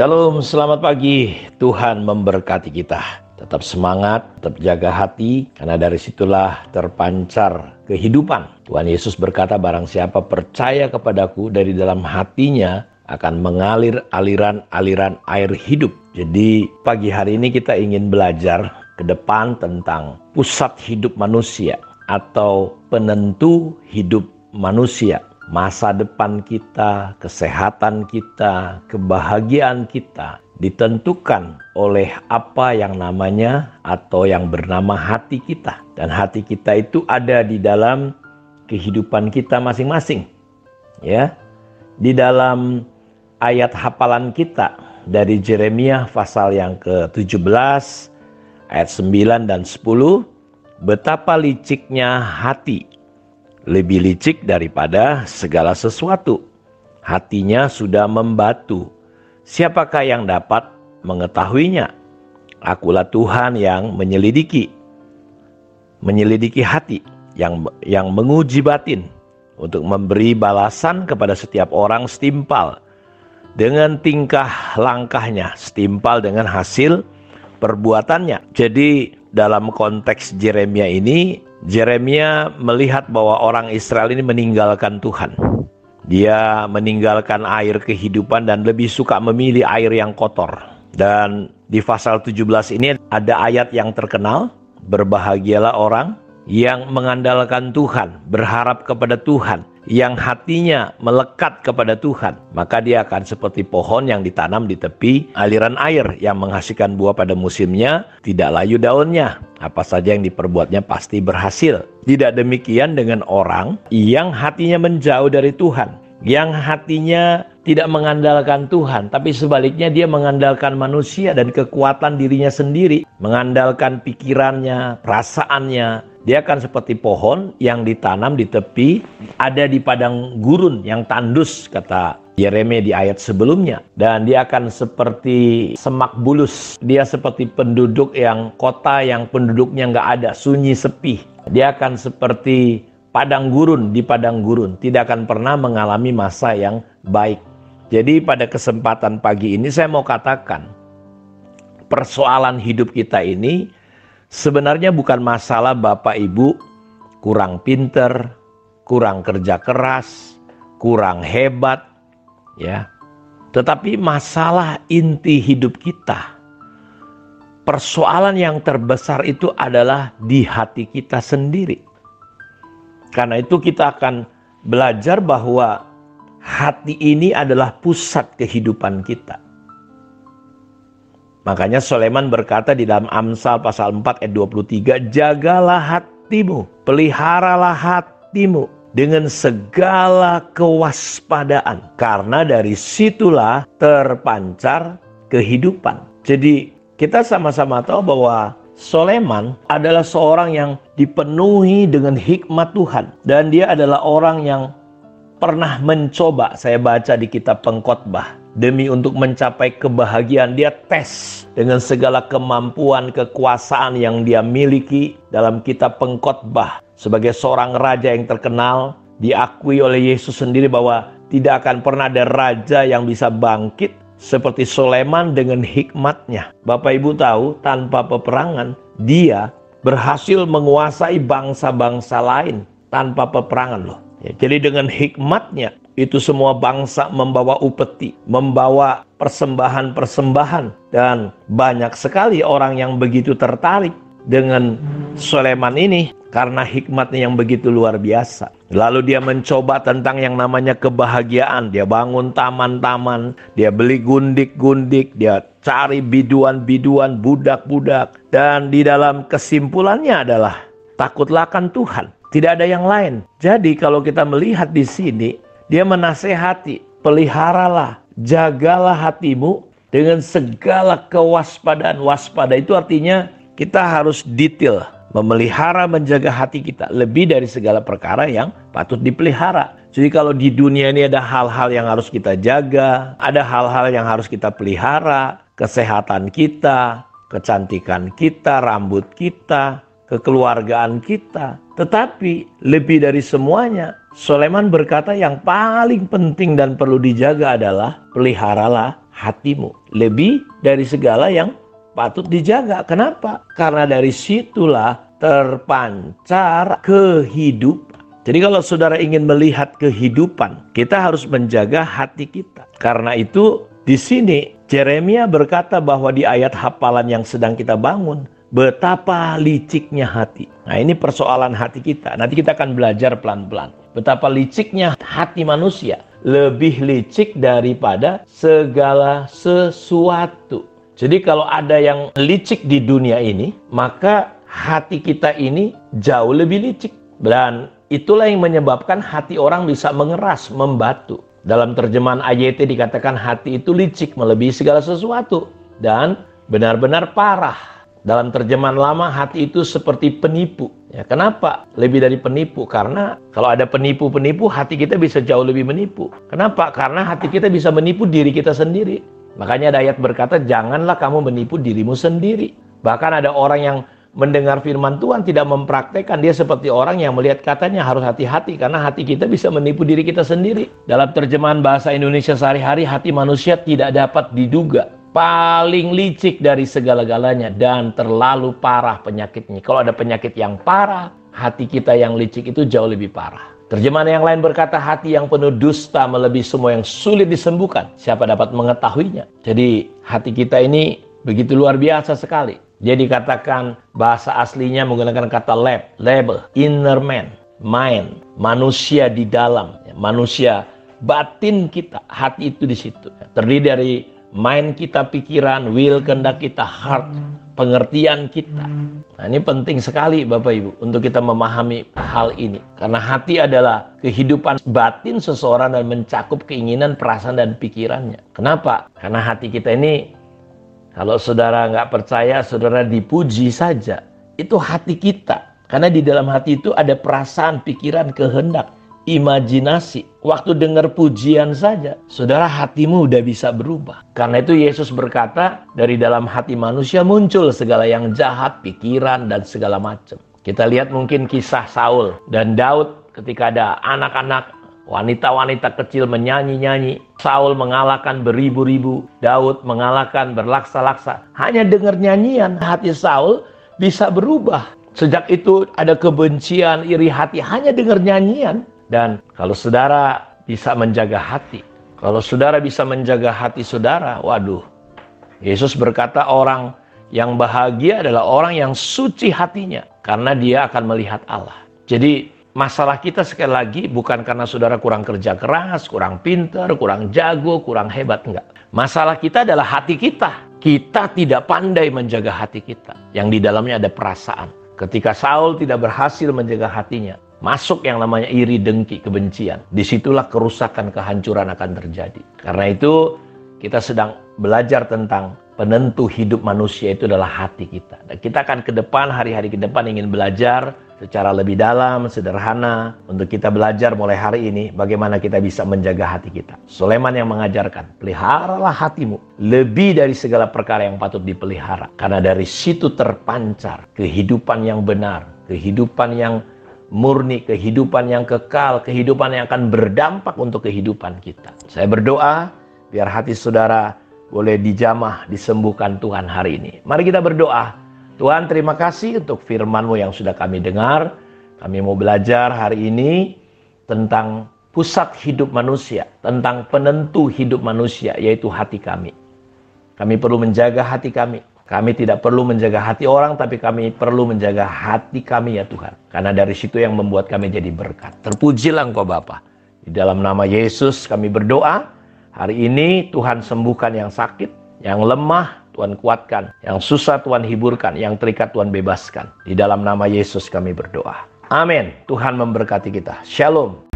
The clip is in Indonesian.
Shalom, selamat pagi. Tuhan memberkati kita. Tetap semangat, tetap jaga hati, karena dari situlah terpancar kehidupan. Tuhan Yesus berkata, barang siapa percaya kepadaku, dari dalam hatinya akan mengalir aliran-aliran air hidup. Jadi pagi hari ini kita ingin belajar ke depan tentang pusat hidup manusia atau penentu hidup manusia. Masa depan kita, kesehatan kita, kebahagiaan kita ditentukan oleh apa yang namanya atau yang bernama hati kita. Dan hati kita itu ada di dalam kehidupan kita masing-masing. Ya. Di dalam ayat hafalan kita dari Yeremia pasal yang ke-17 ayat 9 dan 10, betapa liciknya hati, lebih licik daripada segala sesuatu. Hatinya sudah membatu. Siapakah yang dapat mengetahuinya? Akulah Tuhan yang menyelidiki hati, yang menguji batin, untuk memberi balasan kepada setiap orang setimpal dengan tingkah langkahnya, setimpal dengan hasil perbuatannya. Jadi dalam konteks Yeremia ini, Yeremia melihat bahwa orang Israel ini meninggalkan Tuhan. Dia meninggalkan air kehidupan dan lebih suka memilih air yang kotor. Dan di pasal 17 ini ada ayat yang terkenal, berbahagialah orang yang mengandalkan Tuhan, berharap kepada Tuhan, yang hatinya melekat kepada Tuhan. Maka dia akan seperti pohon yang ditanam di tepi aliran air, yang menghasilkan buah pada musimnya, tidak layu daunnya. Apa saja yang diperbuatnya pasti berhasil. Tidak demikian dengan orang yang hatinya menjauh dari Tuhan, yang hatinya tidak mengandalkan Tuhan, tapi sebaliknya dia mengandalkan manusia dan kekuatan dirinya sendiri, mengandalkan pikirannya, perasaannya. Dia akan seperti pohon yang ditanam di tepi, ada di padang gurun yang tandus, kata Yeremia di ayat sebelumnya. Dan dia akan seperti semak bulus. Dia seperti penduduk yang kota yang penduduknya nggak ada, sunyi sepi. Dia akan seperti padang gurun di padang gurun, tidak akan pernah mengalami masa yang baik. Jadi pada kesempatan pagi ini saya mau katakan, persoalan hidup kita ini sebenarnya bukan masalah Bapak Ibu kurang pinter, kurang kerja keras, kurang hebat, ya. Tetapi masalah inti hidup kita, persoalan yang terbesar itu adalah di hati kita sendiri. Karena itu kita akan belajar bahwa hati ini adalah pusat kehidupan kita. Makanya Sulaiman berkata di dalam Amsal pasal 4 ayat 23, jagalah hatimu, peliharalah hatimu dengan segala kewaspadaan, karena dari situlah terpancar kehidupan. Jadi kita sama-sama tahu bahwa Sulaiman adalah seorang yang dipenuhi dengan hikmat Tuhan, dan dia adalah orang yang pernah mencoba, saya baca di kitab Pengkhotbah, demi untuk mencapai kebahagiaan. Dia tes dengan segala kemampuan, kekuasaan yang dia miliki. Dalam kitab Pengkhotbah, sebagai seorang raja yang terkenal, diakui oleh Yesus sendiri bahwa tidak akan pernah ada raja yang bisa bangkit seperti Sulaiman dengan hikmatnya. Bapak Ibu tahu, tanpa peperangan dia berhasil menguasai bangsa-bangsa lain tanpa peperangan loh. Ya, jadi dengan hikmatnya itu semua bangsa membawa upeti, membawa persembahan-persembahan, dan banyak sekali orang yang begitu tertarik dengan Sulaiman ini karena hikmatnya yang begitu luar biasa. Lalu dia mencoba tentang yang namanya kebahagiaan. Dia bangun taman-taman, dia beli gundik-gundik, dia cari biduan-biduan, budak-budak, dan di dalam kesimpulannya adalah takutlah akan Tuhan, tidak ada yang lain. Jadi kalau kita melihat di sini, dia menasehati, peliharalah, jagalah hatimu dengan segala kewaspadaan. Waspada itu artinya kita harus detail, memelihara, menjaga hati kita lebih dari segala perkara yang patut dipelihara. Jadi kalau di dunia ini ada hal-hal yang harus kita jaga, ada hal-hal yang harus kita pelihara, kesehatan kita, kecantikan kita, rambut kita, kekeluargaan kita. Tetapi lebih dari semuanya, Sulaiman berkata yang paling penting dan perlu dijaga adalah peliharalah hatimu. Lebih dari segala yang patut dijaga. Kenapa? Karena dari situlah terpancar kehidupan. Jadi kalau saudara ingin melihat kehidupan, kita harus menjaga hati kita. Karena itu di sini Yeremia berkata bahwa di ayat hafalan yang sedang kita bangun, betapa liciknya hati. Nah, ini persoalan hati kita. Nanti kita akan belajar pelan-pelan. Betapa liciknya hati manusia. Lebih licik daripada segala sesuatu. Jadi kalau ada yang licik di dunia ini, maka hati kita ini jauh lebih licik. Dan itulah yang menyebabkan hati orang bisa mengeras, membatu. Dalam terjemahan AYT dikatakan hati itu licik melebihi segala sesuatu. Dan benar-benar parah. Dalam terjemahan lama, hati itu seperti penipu. Ya, kenapa lebih dari penipu? Karena kalau ada penipu-penipu, hati kita bisa jauh lebih menipu. Kenapa? Karena hati kita bisa menipu diri kita sendiri. Makanya ada ayat berkata, janganlah kamu menipu dirimu sendiri. Bahkan ada orang yang mendengar firman Tuhan tidak mempraktekkan. Dia seperti orang yang melihat katanya harus hati-hati. Karena hati kita bisa menipu diri kita sendiri. Dalam terjemahan bahasa Indonesia sehari-hari, hati manusia tidak dapat diduga. Paling licik dari segala-galanya dan terlalu parah penyakitnya. Kalau ada penyakit yang parah, hati kita yang licik itu jauh lebih parah. Terjemahan yang lain berkata, hati yang penuh dusta melebihi semua yang sulit disembuhkan. Siapa dapat mengetahuinya? Jadi hati kita ini begitu luar biasa sekali. Dia dikatakan bahasa aslinya menggunakan kata label, inner man, mind, manusia di dalam, manusia batin kita, hati itu di situ. Terdiri dari mind kita, pikiran, will, kehendak kita, heart, pengertian kita. Nah, ini penting sekali Bapak Ibu untuk kita memahami hal ini. Karena hati adalah kehidupan batin seseorang dan mencakup keinginan, perasaan, dan pikirannya. Kenapa? Karena hati kita ini, kalau saudara nggak percaya, saudara dipuji saja. Itu hati kita. Karena di dalam hati itu ada perasaan, pikiran, kehendak, imajinasi. Waktu dengar pujian saja, saudara, hatimu udah bisa berubah. Karena itu Yesus berkata, dari dalam hati manusia muncul segala yang jahat, pikiran, dan segala macam. Kita lihat mungkin kisah Saul dan Daud ketika ada anak-anak, wanita-wanita kecil menyanyi-nyanyi. Saul mengalahkan beribu-ribu, Daud mengalahkan berlaksa-laksa. Hanya dengar nyanyian, hati Saul bisa berubah. Sejak itu ada kebencian, iri hati, hanya dengar nyanyian. Dan kalau saudara bisa menjaga hati, kalau saudara bisa menjaga hati saudara, waduh, Yesus berkata orang yang bahagia adalah orang yang suci hatinya, karena dia akan melihat Allah. Jadi masalah kita sekali lagi bukan karena saudara kurang kerja keras, kurang pintar, kurang jago, kurang hebat, enggak. Masalah kita adalah hati kita. Kita tidak pandai menjaga hati kita, yang di dalamnya ada perasaan. Ketika Saul tidak berhasil menjaga hatinya, masuk yang namanya iri, dengki, kebencian. Disitulah kerusakan, kehancuran akan terjadi. Karena itu kita sedang belajar tentang penentu hidup manusia itu adalah hati kita. Dan kita akan ke depan, hari-hari ke depan ingin belajar secara lebih dalam, sederhana. Untuk kita belajar mulai hari ini bagaimana kita bisa menjaga hati kita. Sulaiman yang mengajarkan, peliharalah hatimu lebih dari segala perkara yang patut dipelihara. Karena dari situ terpancar kehidupan yang benar, kehidupan yang murni, kehidupan yang kekal, kehidupan yang akan berdampak untuk kehidupan kita. Saya berdoa biar hati saudara boleh dijamah, disembuhkan Tuhan hari ini. Mari kita berdoa. Tuhan, terima kasih untuk firman-Mu yang sudah kami dengar. Kami mau belajar hari ini tentang pusat hidup manusia, tentang penentu hidup manusia, yaitu hati kami. Kami perlu menjaga hati kami. Kami tidak perlu menjaga hati orang, tapi kami perlu menjaga hati kami ya Tuhan. Karena dari situ yang membuat kami jadi berkat. Terpujilah Engkau Bapa. Di dalam nama Yesus kami berdoa. Hari ini Tuhan sembuhkan yang sakit, yang lemah Tuhan kuatkan, yang susah Tuhan hiburkan, yang terikat Tuhan bebaskan. Di dalam nama Yesus kami berdoa. Amin. Tuhan memberkati kita. Shalom.